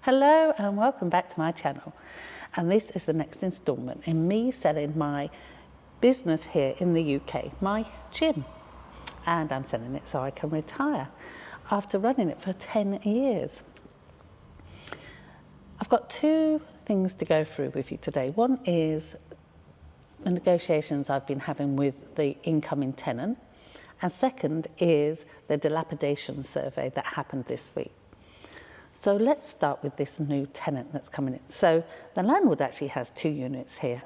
Hello and welcome back to my channel, and this is the next instalment in me selling my business here in the UK, my gym, and I'm selling it so I can retire after running it for 10 years. I've got two things to go through with you today. One is the negotiations I've been having with the incoming tenant, and second is the dilapidation survey that happened this week. So let's start with this new tenant that's coming in. So the landlord actually has two units here.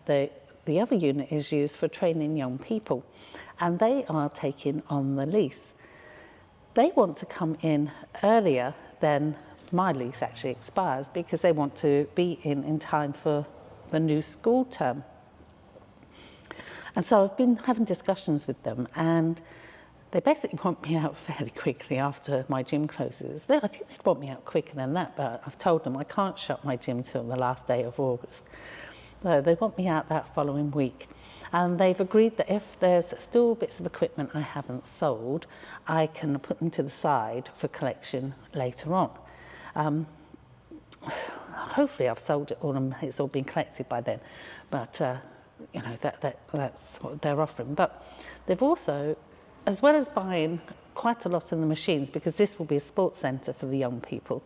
The other unit is used for training young people, and they are taking on the lease. They want to come in earlier than my lease actually expires because they want to be in time for the new school term. And so I've been having discussions with them, and they basically want me out fairly quickly after my gym closes. I think they'd want me out quicker than that, but I've told them I can't shut my gym till the last day of August. So they want me out that following week. And they've agreed that if there's still bits of equipment I haven't sold, I can put them to the side for collection later on. Hopefully I've sold it all and it's all been collected by then. But, you know, that's what they're offering. But they've also, as well as buying quite a lot of the machines, because this will be a sports centre for the young people,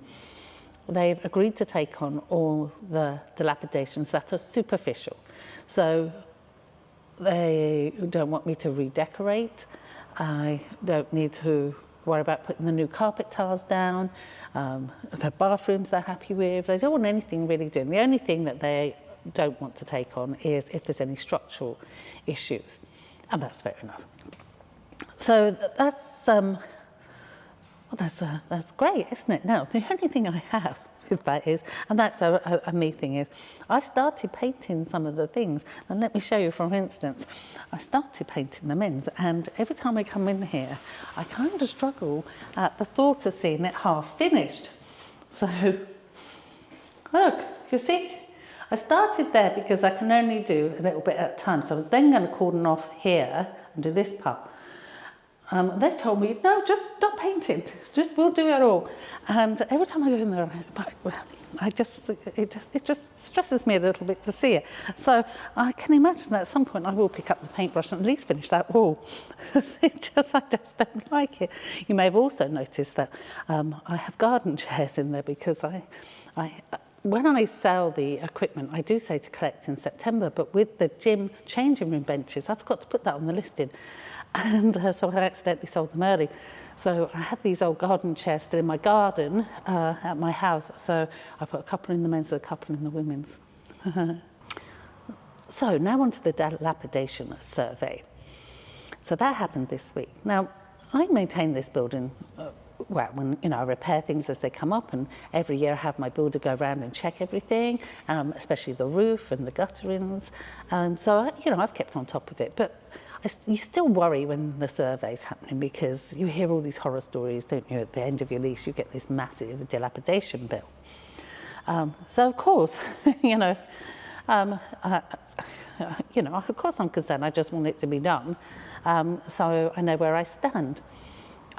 they've agreed to take on all the dilapidations that are superficial. So they don't want me to redecorate. I don't need to worry about putting the new carpet tiles down. The bathrooms they're happy with. They don't want anything really doing. The only thing that they don't want to take on is if there's any structural issues. And that's fair enough. So that's great, isn't it? Now, the only thing I have with that is, and that's a me thing, is I've started painting some of the things. And let me show you, for instance, I started painting the men's, and every time I come in here, I kind of struggle at the thought of seeing it half finished. So, look, you see? I started there because I can only do a little bit at a time. So I was then going to cordon off here and do this part. They told me, no, just stop painting. We'll do it all. And every time I go in there, it just stresses me a little bit to see it. So I can imagine that at some point I will pick up the paintbrush and at least finish that wall. I just don't like it. You may have also noticed that I have garden chairs in there because when I sell the equipment, I do say to collect in September, but with the gym changing room benches, I forgot to put that on the listing. And so I accidentally sold them early. So I had these old garden chairs still in my garden at my house. So I put a couple in the men's and a couple in the women's. So now on to the dilapidation survey. So that happened this week. Now, I maintain this building, when I repair things as they come up, and every year I have my builder go around and check everything, especially the roof and the gutterings. So I've kept on top of it. But you still worry when the survey's happening because you hear all these horror stories, don't you? At the end of your lease, you get this massive dilapidation bill. So of course, of course I'm concerned. I just want it to be done, so I know where I stand.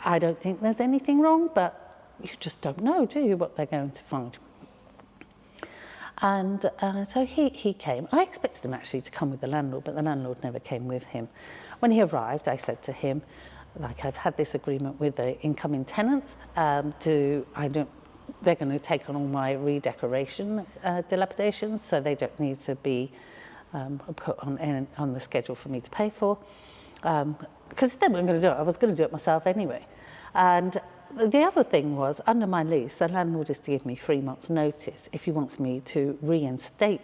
I don't think there's anything wrong, but you just don't know, do you, what they're going to find? And so he came. I expected him actually to come with the landlord, but the landlord never came with him. When he arrived, I said to him, I've had this agreement with the incoming tenants. They're going to take on all my redecoration dilapidations, so they don't need to be put on the schedule for me to pay for. Because they weren't going to do it. I was going to do it myself anyway. And the other thing was, under my lease, the landlord is to give me 3 months' notice if he wants me to reinstate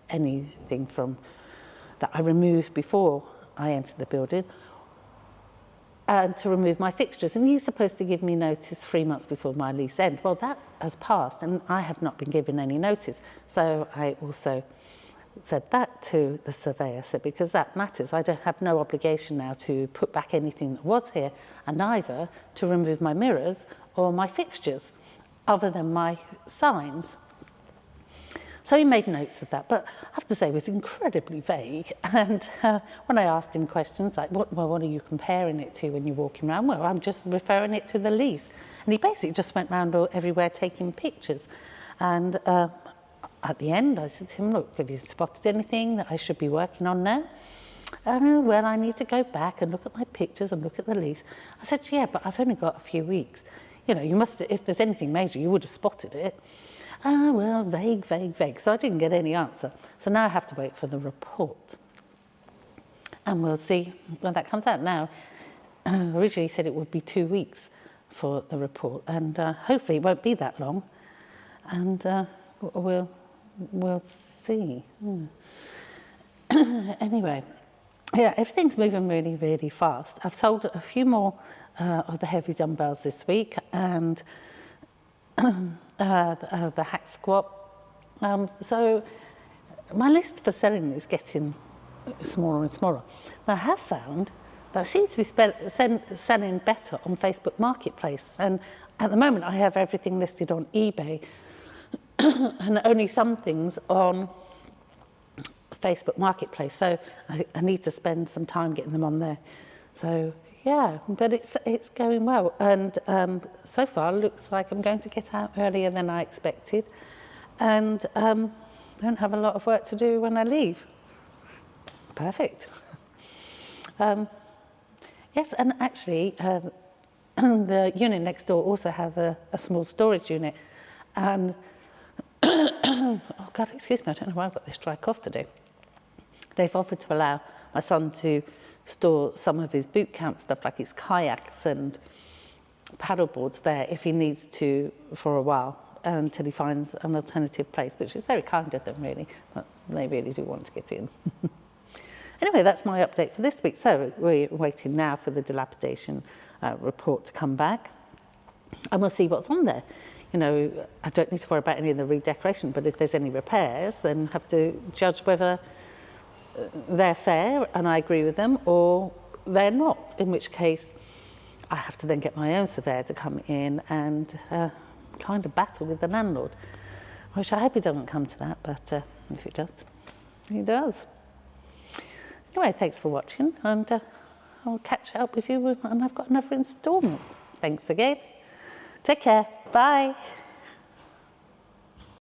anything that I removed before I entered the building, and to remove my fixtures. And he's supposed to give me notice 3 months before my lease ends. Well, that has passed, and I have not been given any notice. So I also said that to the surveyor, because that matters. I don't have no obligation now to put back anything that was here, and neither to remove my mirrors or my fixtures, other than my signs. So he made notes of that, but I have to say it was incredibly vague. And when I asked him questions like, what are you comparing it to when you're walking around? Well, I'm just referring it to the lease. And he basically just went round everywhere taking pictures. And at the end, I said to him, look, have you spotted anything that I should be working on now? Oh, well, I need to go back and look at my pictures and look at the lease. I said, yeah, but I've only got a few weeks. You know, you must, if there's anything major, you would have spotted it. Oh, well, vague, vague, vague. So I didn't get any answer. So now I have to wait for the report. And we'll see when that comes out. Now, originally said it would be 2 weeks for the report, and hopefully it won't be that long. And we'll see. Anyway, yeah, everything's moving really, really fast. I've sold a few more of the heavy dumbbells this week, and the hack squat. So my list for selling is getting smaller and smaller. Now, I have found that I seem to be selling better on Facebook Marketplace, and at the moment I have everything listed on eBay and only some things on Facebook Marketplace, so I need to spend some time getting them on there. So yeah, but it's going well, and so far looks like I'm going to get out earlier than I expected, and don't have a lot of work to do when I leave. Perfect. Yes, and actually the unit next door also have a small storage unit, and oh God, excuse me, I don't know why I've got this dry cough to do. They've offered to allow my son to store some of his boot camp stuff, like his kayaks and paddle boards there, if he needs to for a while, until he finds an alternative place, which is very kind of them, really. But they really do want to get in. Anyway, that's my update for this week. So we're waiting now for the dilapidation report to come back, and we'll see what's on there. You know, I don't need to worry about any of the redecoration, but if there's any repairs, then have to judge whether they're fair and I agree with them, or they're not, in which case I have to then get my own surveyor to come in and kind of battle with the landlord, which I hope he doesn't come to that, but if it does, he does. Anyway, thanks for watching, and I'll catch up with you, and I've got another instalment. Thanks again. Take care. Bye.